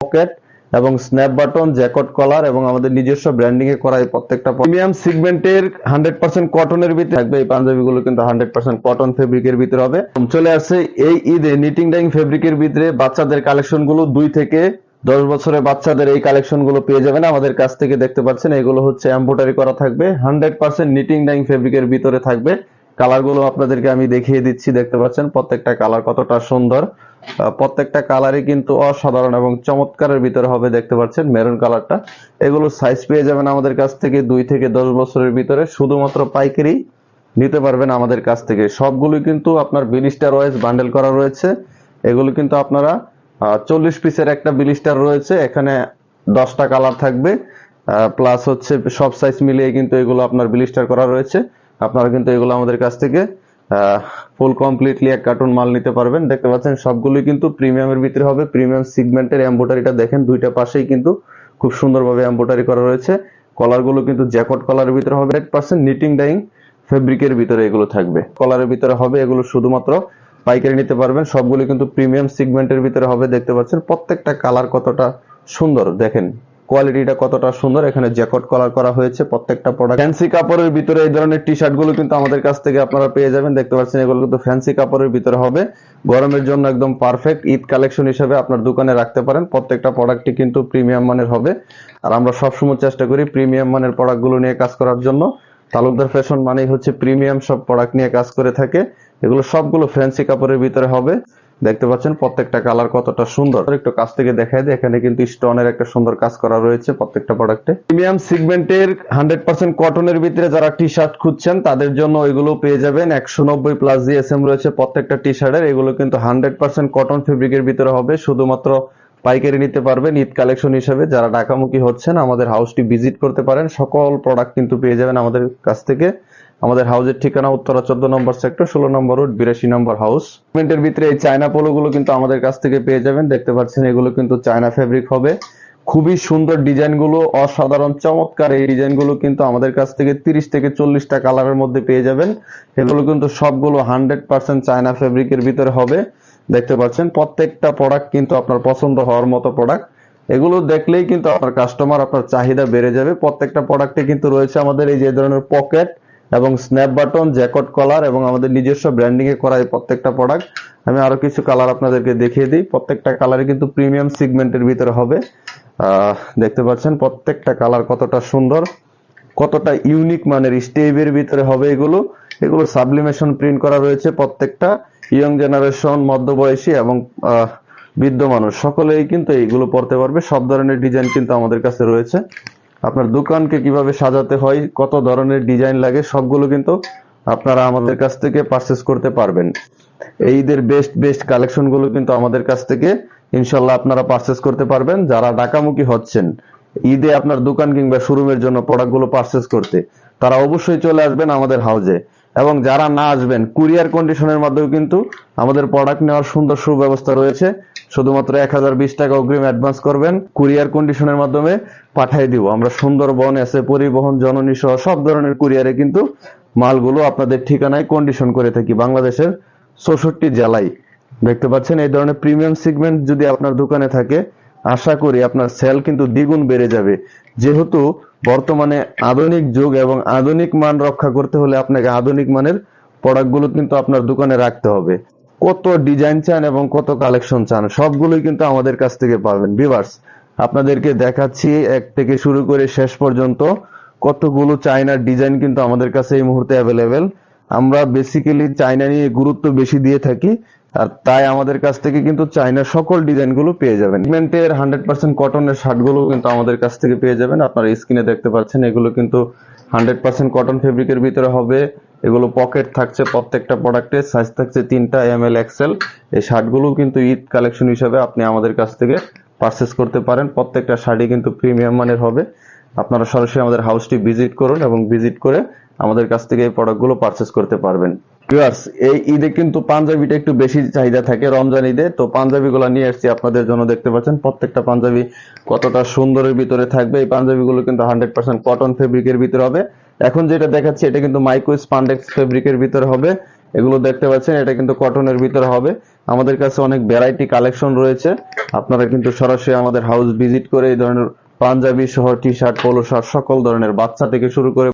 Pocket এবং snap button, jacket কলার এবং আমাদের নিজস্ব ব্র্যান্ডিং এ করা এই প্রত্যেকটা প্রিমিয়াম সেগমেন্টের 100% কটনের ভিতরে থাকবে। এই পাঞ্জাবিগুলো কিন্তু 100% কটন ফেব্রিকের ভিতরে হবে। চলে আসছে এই ঈদে নিটিং ডাইং ফেব্রিকের ভিতরে বাচ্চাদের কালেকশন গুলো 2 থেকে 10 বছরের বাচ্চাদের এই কালেকশন গুলো পেয়ে যাবেন আমাদের কাছ থেকে। দেখতে পাচ্ছেন এগুলো হচ্ছে এমব্রয়ডারি করা থাকবে, 100% নিটিং ডাইং ফেব্রিকের ভিতরে থাকবে। কালার গুলো আপনাদেরকে আমি দেখিয়ে দিচ্ছি। দেখতে পাচ্ছেন প্রত্যেকটা কালার কতটা সুন্দর, প্রত্যেকটা কালারই কিন্তু অসাধারণ এবং চমৎকারের ভিতরে হবে। দেখতে পাচ্ছেন মেরুন কালারটা। এগুলো সাইজ পেয়ে যাবেন আমাদের কাছ থেকে 2 থেকে 10 বছরের ভিতরে। শুধুমাত্র পাইকারি নিতে পারবেন আমাদের কাছ থেকে। সবগুলো কিন্তু আপনার বিলিস্টার ওয়াইজ বান্ডেল করা রয়েছে। এগুলো কিন্তু আপনারা 40 পিসের একটা বিলিস্টার রয়েছে, এখানে 10টা কালার থাকবে, প্লাস হচ্ছে সব সাইজ মিলিয়ে কিন্তু এগুলো আপনার বিলিস্টার করা রয়েছে। আপনারা কিন্তু এগুলো আমাদের কাছ থেকে ফুল কমপ্লিটলি এক কার্টুন মাল নিতে পারবেন। দেখতে পাচ্ছেন সবগুলোই কিন্তু প্রিমিয়ামের ভিতরে হবে। প্রিমিয়াম সেগমেন্টের এমব্রয়ডারিটা দেখেন, দুইটা পাশেই কিন্তু খুব সুন্দরভাবে এমব্রয়ডারি করা রয়েছে। কলারগুলো কিন্তু জ্যাকেট কলারের ভিতরে হবে, 100% নিটিং ডাইং ফেব্রিকের ভিতরে এগুলো থাকবে। কলারের ভিতরে হবে, এগুলো শুধুমাত্র পাইকারি নিতে পারবেন। সবগুলো কিন্তু প্রিমিয়াম সেগমেন্টের ভিতরে হবে। দেখতে পাচ্ছেন প্রত্যেকটা কালার কতটা সুন্দর, দেখেন কোয়ালিটিটা কতটা সুন্দর। এখানে জ্যাকেট কলার করা হয়েছে প্রত্যেকটা প্রোডাক্ট। ফ্যান্সি কাপড়ের ভিতরে এই ধরনের টি শার্ট গুলো কিন্তু আমাদের কাছ থেকে আপনারা পেয়ে যাবেন। দেখতে পাচ্ছেন এগুলো কিন্তু ফ্যান্সি কাপড়ের ভিতরে হবে, গরমের জন্য একদম পারফেক্ট। ঈদ কালেকশন হিসেবে আপনার দোকানে রাখতে পারেন। প্রত্যেকটা প্রোডাক্টই কিন্তু প্রিমিয়াম মানের হবে, আর আমরা সবসময় চেষ্টা করি প্রিমিয়াম মানের প্রোডাক্ট গুলো নিয়ে কাজ করার জন্য। তালুকদার ফ্যাশন মানেই হচ্ছে প্রিমিয়াম সব প্রোডাক্ট নিয়ে কাজ করে থাকে। এগুলো সবগুলো ফ্যান্সি কাপড়ের ভিতরে হবে। দেখতে পাচ্ছেন প্রত্যেকটা কালার কতটা সুন্দর। একটু কাছ থেকে দেখাই দেয়, এখানে কিন্তু স্টোনের একটা সুন্দর কাজ করা রয়েছে প্রত্যেকটা প্রোডাক্টে। প্রিমিয়াম সেগমেন্টের 100% কটনের ভিতরে যারা টি শার্ট খুঁজছেন তাদের জন্য এগুলো পেয়ে যাবেন। 190 প্লাস জিএসএম রয়েছে প্রত্যেকটা টি শার্টের। এগুলো কিন্তু 100% কটন ফেব্রিকের ভিতরে হবে। শুধুমাত্র পাইকারি নিতে পারবেন ঈদ কালেকশন হিসেবে। যারা ঢাকামুখী হচ্ছেন আমাদের হাউসটি ভিজিট করতে পারেন। সকল প্রোডাক্ট কিন্তু পেয়ে যাবেন আমাদের কাছ থেকে। আমাদের হাউসের ঠিকানা উত্তরা 14 নম্বর সেক্টর, 16 নম্বর রোড, 82 নম্বর হাউস। সেগমেন্টের ভিতরে এই চায়না পোলো গুলো কিন্তু আমাদের কাছ থেকে পেয়ে যাবেন। দেখতে পাচ্ছেন এগুলো কিন্তু চায়না ফেব্রিক হবে। খুবই সুন্দর ডিজাইন গুলো, অসাধারণ চমৎকার এই ডিজাইন গুলো কিন্তু আমাদের কাছ থেকে 30 থেকে 40টা কালারের মধ্যে পেয়ে যাবেন। এগুলো কিন্তু সবগুলো 100% চায়না ফেব্রিকের ভিতরে হবে। দেখতে পাচ্ছেন প্রত্যেকটা প্রোডাক্ট কিন্তু আপনার পছন্দ হওয়ার মতো প্রোডাক্ট। এগুলো দেখলেই কিন্তু আপনার কাস্টমার, আপনার চাহিদা বেড়ে যাবে। প্রত্যেকটা প্রোডাক্টে কিন্তু রয়েছে আমাদের এই যে ধরনের পকেট এবং স্ন্যাপ বাটন, জ্যাকেট কলার এবং আমাদের নিজস্ব ব্র্যান্ডিং এ করা এই প্রত্যেকটা প্রোডাক্ট। আমি আরো কিছু কালার আপনাদেরকে দেখিয়ে দিই। প্রত্যেকটা কালারই কিন্তু প্রিমিয়াম সেগমেন্টের ভিতরে হবে। দেখতে পাচ্ছেন প্রত্যেকটা কালার কতটা সুন্দর, কতটা ইউনিক মানের স্টেপের ভিতরে হবে। এগুলো সাবলিমেশন প্রিন্ট করা রয়েছে। প্রত্যেকটা ইয়ং জেনারেশন, মধ্যবয়সী এবং বৃদ্ধ মানুষ সকলেই কিন্তু এইগুলো পড়তে পারবে। সব ধরনের ডিজাইন কিন্তু আমাদের কাছে রয়েছে। আপনার দোকানকে কিভাবে সাজাতে হয়, কত ধরনের ডিজাইন লাগে, সবগুলো কিন্তু আপনারা আমাদের কাছ থেকে পারচেজ করতে পারবেন। এই ঈদের বেস্ট কালেকশন গুলো কিন্তু আমাদের কাছ থেকে ইনশাল্লাহ আপনারা পারচেজ করতে পারবেন। যারা ঢাকামুখী হচ্ছেন ঈদে আপনার দোকান কিংবা শোরুমের জন্য প্রোডাক্ট গুলো পারচেজ করতে, তারা অবশ্যই চলে আসবেন আমাদের হাউজে। এবং যারা না আসবেন, কুরিয়ার কন্ডিশনের মাধ্যমে কিন্তু আমাদের প্রোডাক্ট নেওয়ার সুন্দর সুব্যবস্থা রয়েছে। শুধুমাত্র 1020 টাকা অগ্রিম অ্যাডভান্স করবেন, কুরিয়ার কন্ডিশনের মাধ্যমে পাঠিয়ে দিব আমরা। সুন্দরবন, এসে পরিবহন, জননী সহ সব ধরনের কুরিয়ারে কিন্তু মালগুলো আপনাদের ঠিকানায় কন্ডিশন করে থাকি বাংলাদেশের 64 জেলায়। দেখতে পাচ্ছেন এই ধরনের প্রিমিয়াম সেগমেন্ট যদি আপনার দোকানে থাকে, আশা করি আপনার সেল কিন্তু দ্বিগুণ বেড়ে যাবে। যেহেতু বর্তমানে আধুনিক যুগ এবং আধুনিক মান রক্ষা করতে হলে আপনাকে আধুনিক মানের প্রোডাক্টগুলো কিন্তু আপনার দোকানে রাখতে হবে। কত ডিজাইন চান এবং কত কালেকশন চান, সবগুলোই কিন্তু আমাদের কাছ থেকে পাবেন। ভিউয়ার্স, আপনাদেরকে দেখাচ্ছি এক থেকে শুরু করে শেষ পর্যন্ত কতগুলো চায়নার ডিজাইন কিন্তু আমাদের কাছে এই মুহূর্তে অ্যাভেলেবেল। আমরা বেসিক্যালি চায়না নিয়ে গুরুত্ব বেশি দিয়ে থাকি, আর তাই আমাদের কাছ থেকে কিন্তু চায়নার সকল ডিজাইন গুলো পেয়ে যাবেন। সেগমেন্টের 100% কটনের শার্ট গুলো কিন্তু আমাদের কাছ থেকে পেয়ে যাবেন। আপনারা স্ক্রিনে দেখতে পাচ্ছেন এগুলো কিন্তু 100% কটন ফেব্রিকের ভিতরে হবে। এগুলো পকেট থাকছে প্রত্যেকটা প্রোডাক্টে, সাইজ থাকছে 3টা ML XL। এই শার্ট গুলো কিন্তু ঈদ কালেকশন হিসেবে আপনি আমাদের কাছ থেকে পারচেজ করতে পারেন। প্রত্যেকটা শাড়ি কিন্তু প্রিমিয়াম মানের হবে। আপনারা সরাসরি আমাদের হাউসটি ভিজিট করুন এবং ভিজিট করে আমাদের কাছ থেকে এই প্রোডাক্টগুলো পারচেজ করতে পারবেন। ভিউয়ার্স, এই ঈদে কিন্তু পাঞ্জাবিটা একটু বেশি চাহিদা থাকে, রমজান ঈদে। তো পাঞ্জাবিগুলো নিয়ে আসছি আপনাদের জন্য। দেখতে পাচ্ছেন প্রত্যেকটা পাঞ্জাবি কতটা সুন্দরের ভিতরে থাকবে। এই পাঞ্জাবিগুলো কিন্তু 100% কটন ফেব্রিকের ভিতরে হবে। এখন যেটা দেখাচ্ছি এটা কিন্তু মাইক্রো স্পান্ডেক্স ফেব্রিকের ভিতরে হবে। এগুলো দেখতে পাচ্ছেন, এটা কিন্তু কটনের ভিতরে হবে। আমাদের কাছে অনেক ভ্যারাইটি কালেকশন রয়েছে, আপনারা কিন্তু সরাসরি আমাদের হাউস ভিজিট করে এই ধরনের পাঞ্জাবি সহ টি শার্ট, পোলো শার্ট সকল ধরনের বাচ্চা থেকে শুরু করে